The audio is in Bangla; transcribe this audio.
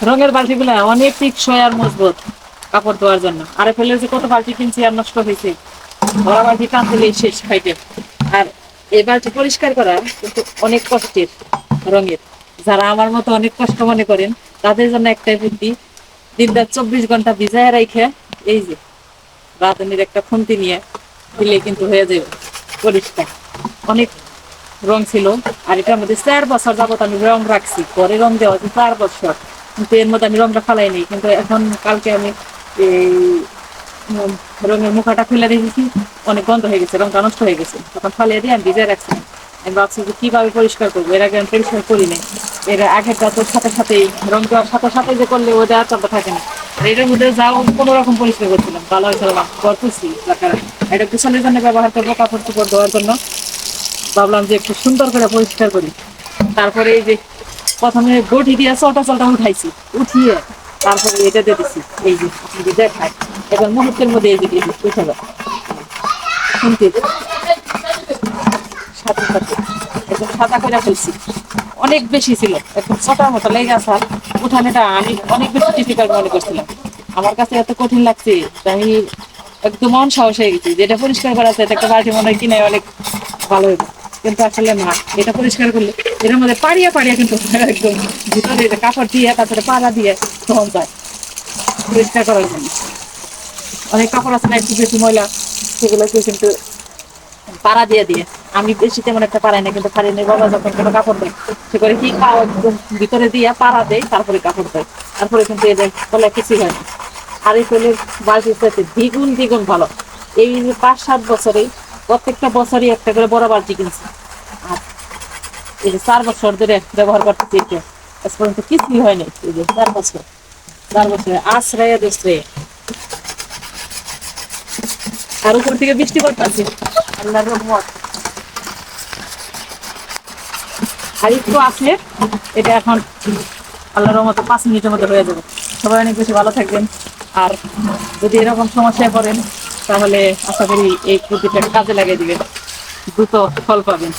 রঙের বালতি গুলা অনেক টিকসই আর মজবুত কাপড় ধোয়ার জন্য। আরে ফেলে যে কত বালতি কিনছি আর নষ্ট হয়েছে, ধরা বালতি টানতে শেষ খাইতে। আর এই বালতি পরিষ্কার করা কিন্তু অনেক কষ্টের রঙের। যারা আমার মতো অনেক কষ্ট মনে করেন তাদের জন্য একটাই বুদ্ধি, দিনটা 24 ঘন্টা ভিজায় রাইখে এই যে রাঁধুনির একটা খুন্তি নিয়ে দিলে কিন্তু হয়ে যাবে পরিষ্কার। অনেক রং ছিল। আর এটার মধ্যে 4 বছর যাবত আমি রং রাখছি, পরে রং দেওয়া হচ্ছে 4 বছর, কিন্তু এর মধ্যে আমি রংটা ফালাইনি। কিন্তু এখন কালকে আমি এই রঙের মুখাটা খুলে দিয়েছি, অনেক গন্ধ হয়ে গেছে, রংটা নষ্ট হয়ে গেছে। তখন ফালিয়ে দিয়ে আমি ভিজে রাখছি। আমি ভাবছি যে কিভাবে পরিষ্কার করবো, এর আগে আমি পরিষ্কার করি নাই। এর আগেরটা তোর সাথে সাথেই রং দেওয়ার সাথে সাথে যে করলে ওটা আর চাপা থাকে না। আর এটার মধ্যে যাও কোনো রকম পরিষ্কার করছিলাম, ভালো হয়েছিল করতেছি। এটা গোসলের জন্য ব্যবহার করবো, কাপড় চোপড় ধোয়ার জন্য। ভাবলাম যে একটু সুন্দর করে পরিষ্কার করি। তারপরে এই যে প্রথমে বটি দিয়ে চলটা চলটা উঠাইছি, উঠিয়ে তারপরে এটা দিয়ে দিচ্ছি, এই যে দেখায়। এবার মুহূর্তের মধ্যে এই যে উঠে যায় শুনতে সাথে সাথে একদম সাদা করে ফেলছি। অনেক বেশি ছিল, একদম ছটার মতো লেগে আসা। উঠানেটা আমি অনেক বেশি ডিফিকাল্ট মনে করছিলাম, আমার কাছে এত কঠিন লাগছে আমি একদম অনসাহস হয়ে গেছি। যেটা পরিষ্কার করা আছে একটা বালতি মনে হয় কিনে অনেক ভালো হইব, কিন্তু আসলে না। এটা পরিষ্কার করলে এটার মধ্যে পাড়িয়া পাড়িয়া কিন্তু একদম ভিতরে কাপড় দিয়ে তারপরে পাড়া দিয়ে তখন যায় পরিষ্কার করার জন্য। অনেক কাপড় আছে না একটু বেশি ময়লা, সেগুলোকে কিন্তু পাড়া দিয়ে দিয়ে আমি বেশি তেমন একটা পারাই না, কিন্তু ফারিনের বাবা যখন কোনো কাপড় দেয় সে করে কি একদম ভিতরে দিয়ে পাড়া দেয়, তারপরে কাপড় দেয়, তারপরে কিন্তু এদের বলে কিছু হয় না। আর এই ফেলের বালতির সাথে দ্বিগুণ দ্বিগুণ ভালো। এই 5-7 বছরে প্রত্যেকটা বছরই একটা করে বড় বালতি কিনছি। আর এই যে 4 বছর ধরে ব্যবহার করতেছি, এটা আজ পর্যন্ত কিছুই হয়নি। এই যে 4 বছর, 4 বছরে আশ্রয়ে দুশ্রয়ে। আর উপর থেকে বৃষ্টি পড়তেছে, আল্লাহর রহমত। আর একটু আসলে এটা এখন আল্লাহর রহমতে 5 মিনিটের মধ্যে হয়ে যাবে। সবাই অনেক বেশি ভালো থাকবেন। আর যদি এরকম সমস্যায় পড়েন তাহলে আশা করি এই বুদ্ধিটা কাজে লাগিয়ে দিবেন, দ্রুত ফল পাবেন।